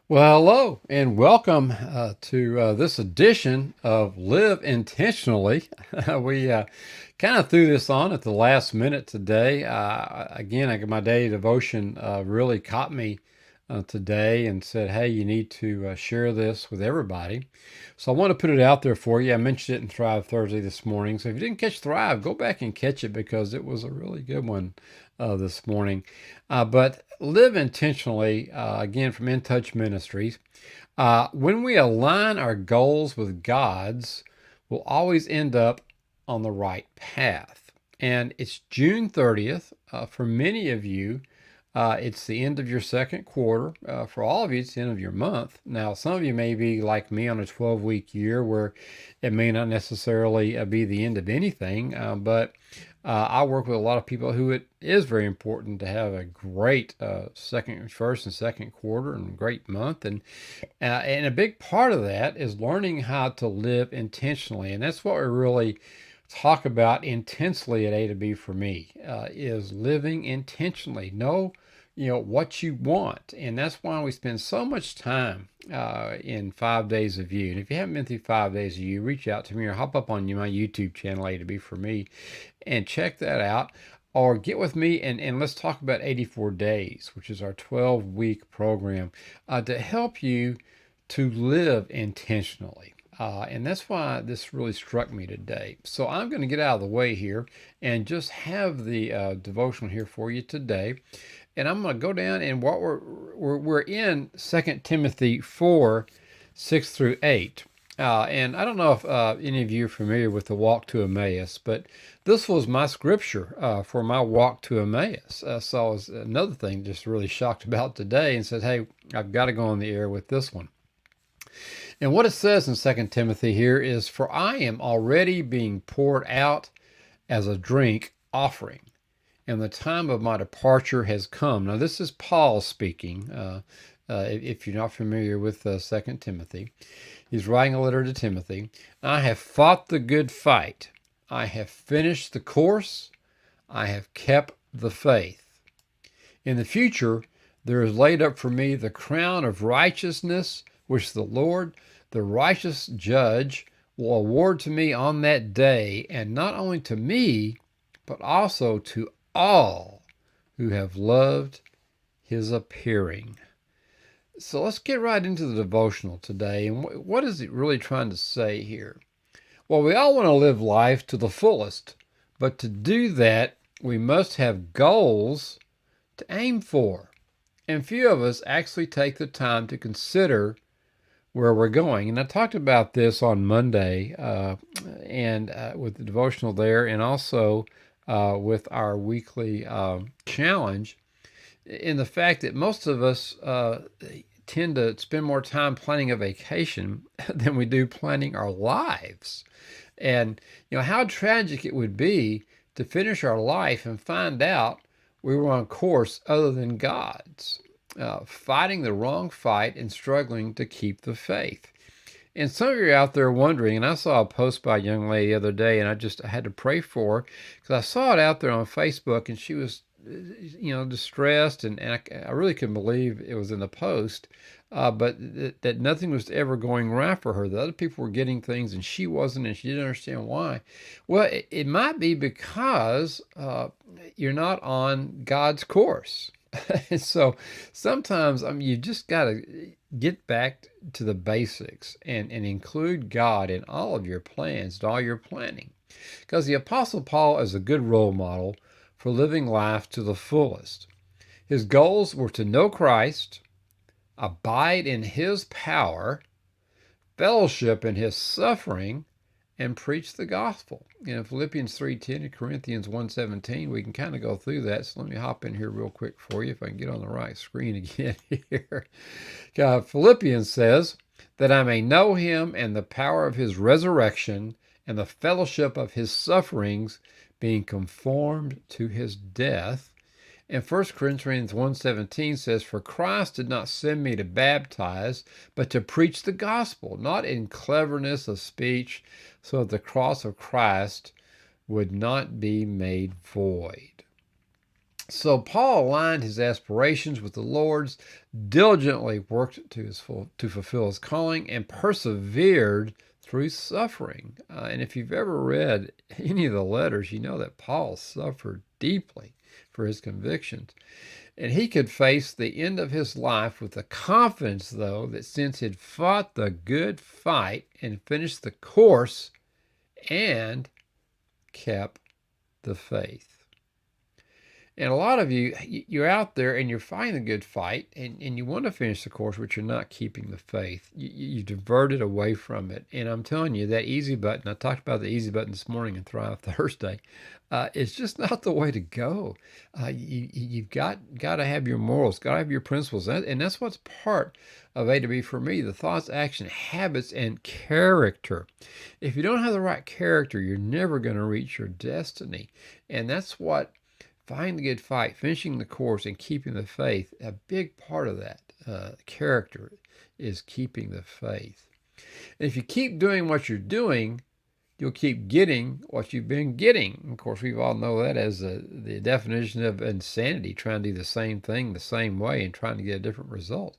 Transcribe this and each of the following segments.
Well, hello and welcome to this edition of Live Intentionally. We kind of threw this on at the last minute today. My daily devotion really caught me today and said, hey, you need to share this with everybody. So I want to put it out there for you. I mentioned it in Thrive Thursday this morning. So if you didn't catch Thrive, go back and catch it because it was a really good one this morning. But live intentionally, again, from In Touch Ministries. When we align our goals with God's, we'll always end up on the right path. And it's June 30th. For many of you, it's the end of your second quarter. For all of you, it's the end of your month. Now, some of you may be like me on a 12-week year where it may not necessarily be the end of anything, but I work with a lot of people who it is very important to have a great first and second quarter and great month, and a big part of that is learning how to live intentionally, and that's what we really talk about intensely at A to B for me is living intentionally. Know what you want, and that's why we spend so much time in 5 days of you. And if you haven't been through 5 days of you, reach out to me or hop up on my YouTube channel A to B for me and check that out, or get with me and let's talk about 84 days, which is our 12-week program to help you to live intentionally. And that's why this really struck me today. So I'm going to get out of the way here and just have the devotional here for you today. And I'm going to go down and what we're in 2 Timothy 4, 6 through 8. And I don't know if any of you are familiar with the walk to Emmaus, but this was my scripture for my walk to Emmaus. So it was another thing just really shocked about today and said, hey, I've got to go on the air with this one. And what it says in 2 Timothy here is, for I am already being poured out as a drink offering, and the time of my departure has come. Now, this is Paul speaking. If you're not familiar with 2 Timothy, he's writing a letter to Timothy. I have fought the good fight. I have finished the course. I have kept the faith. In the future, there is laid up for me the crown of righteousness, which the Lord, the righteous judge, will award to me on that day, and not only to me, but also to all who have loved his appearing. So let's get right into the devotional today. And what is it really trying to say here? Well, we all want to live life to the fullest, but to do that, we must have goals to aim for. And few of us actually take the time to consider where we're going. And I talked about this on Monday and with the devotional there, and also with our weekly challenge, in the fact that most of us tend to spend more time planning a vacation than we do planning our lives. And how tragic it would be to finish our life and find out we were on course other than God's, fighting the wrong fight and struggling to keep the faith. And some of you are out there wondering, and I saw a post by a young lady the other day, and I had to pray for her because I saw it out there on Facebook, and she was, distressed, and I really couldn't believe it was in the post, but that nothing was ever going right for her. The other people were getting things, and she wasn't, and she didn't understand why. Well, it might be because you're not on God's course. And so sometimes you just got to get back to the basics and include God in all of your plans and all your planning. Because the Apostle Paul is a good role model for living life to the fullest. His goals were to know Christ, abide in his power, fellowship in his suffering, and preach the gospel. In Philippians 3:10 and Corinthians 1:17, we can kind of go through that. So let me hop in here real quick for you if I can get on the right screen again here. Philippians says, that I may know him and the power of his resurrection and the fellowship of his sufferings, being conformed to his death. And 1 Corinthians 1:17 says, for Christ did not send me to baptize, but to preach the gospel, not in cleverness of speech, so that the cross of Christ would not be made void. So Paul aligned his aspirations with the Lord's, diligently worked to fulfill his calling, and persevered through suffering. And if you've ever read any of the letters, you know that Paul suffered deeply for his convictions. And he could face the end of his life with the confidence, though, that since he'd fought the good fight and finished the course and kept the faith. And a lot of you're out there and you're fighting a good fight and you want to finish the course, but you're not keeping the faith. You diverted away from it. And I'm telling you, that easy button, I talked about the easy button this morning in Thrive Thursday, it's just not the way to go. You've got to have your morals, got to have your principles. And that's what's part of A to B for me, the thoughts, action, habits, and character. If you don't have the right character, you're never going to reach your destiny. And that's what fighting the good fight, finishing the course, and keeping the faith, a big part of that character is keeping the faith. And if you keep doing what you're doing, you'll keep getting what you've been getting. Of course, we all know that as the definition of insanity, trying to do the same thing the same way and trying to get a different result.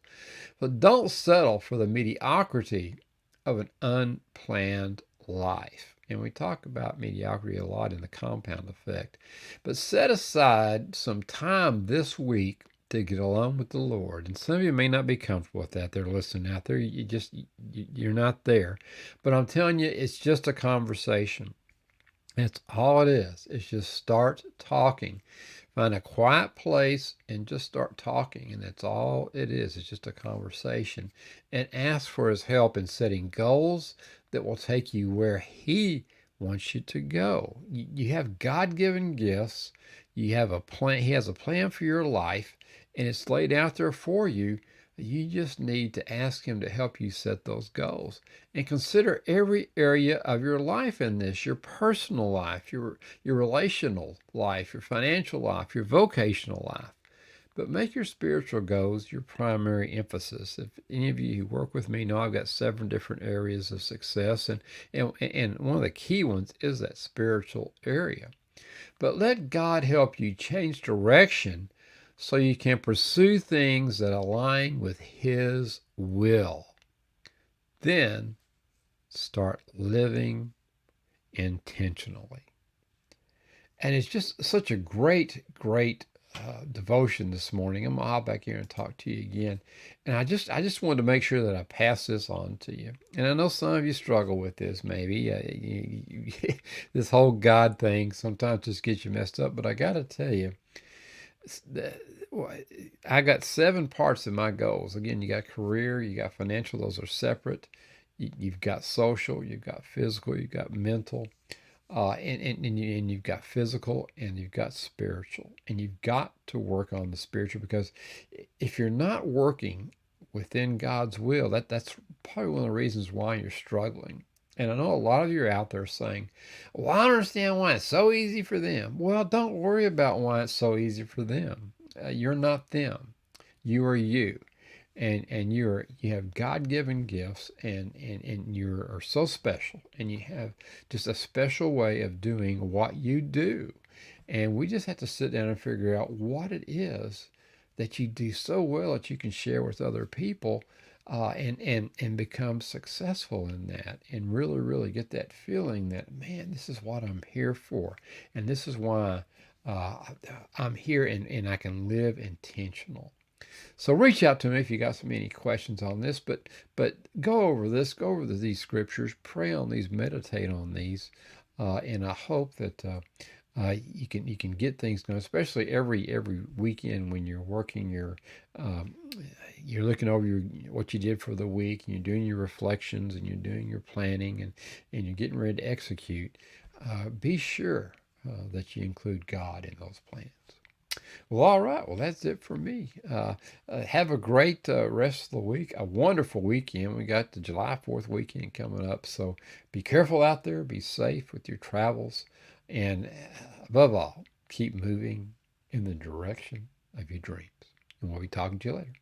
But don't settle for the mediocrity of an unplanned life. And we talk about mediocrity a lot in the compound effect. But set aside some time this week to get alone with the Lord. And some of you may not be comfortable with that. They're listening out there. You're not there. But I'm telling you, it's just a conversation. That's all it is. It's just start talking. Find a quiet place and just start talking. And that's all it is. It's just a conversation. And ask for his help in setting goals that will take you where he wants you to go. You have God-given gifts. You have a plan. He has a plan for your life, and it's laid out there for you. You just need to ask him to help you set those goals and consider every area of your life in this, your personal life, your relational life, your financial life, your vocational life. But make your spiritual goals your primary emphasis. If any of you who work with me know I've got 7 different areas of success, and one of the key ones is that spiritual area. But let God help you change direction so you can pursue things that align with his will. Then start living intentionally. And it's just such a great devotion this morning. I'm gonna hop back here and talk to you again. And I just wanted to make sure that I pass this on to you. And I know some of you struggle with this, maybe. This whole God thing sometimes just gets you messed up. But I got to tell you, I got 7 parts of my goals. Again, you got career, you got financial, those are separate. You've got social, you've got physical, you've got mental. And you've got physical and you've got spiritual, and you've got to work on the spiritual, because if you're not working within God's will, that's probably one of the reasons why you're struggling. And I know a lot of you are out there saying, well, I don't understand why it's so easy for them. Well, don't worry about why it's so easy for them. You're not them. You are you. And you have God-given gifts, and you are so special, and you have just a special way of doing what you do. And we just have to sit down and figure out what it is that you do so well that you can share with other people, and become successful in that, and really get that feeling that, man, this is what I'm here for, and this is why I'm here, and I can live intentional. So reach out to me if you got some any questions on this, but go over these scriptures, pray on these, meditate on these, and I hope that you can get things going, especially every weekend when you're working you're looking over what you did for the week, and you're doing your reflections, and you're doing your planning, and you're getting ready to execute. Be sure that you include God in those plans. Well, all right. Well, that's it for me. Have a great rest of the week. A wonderful weekend. We got the July 4th weekend coming up. So be careful out there. Be safe with your travels. And above all, keep moving in the direction of your dreams. And we'll be talking to you later.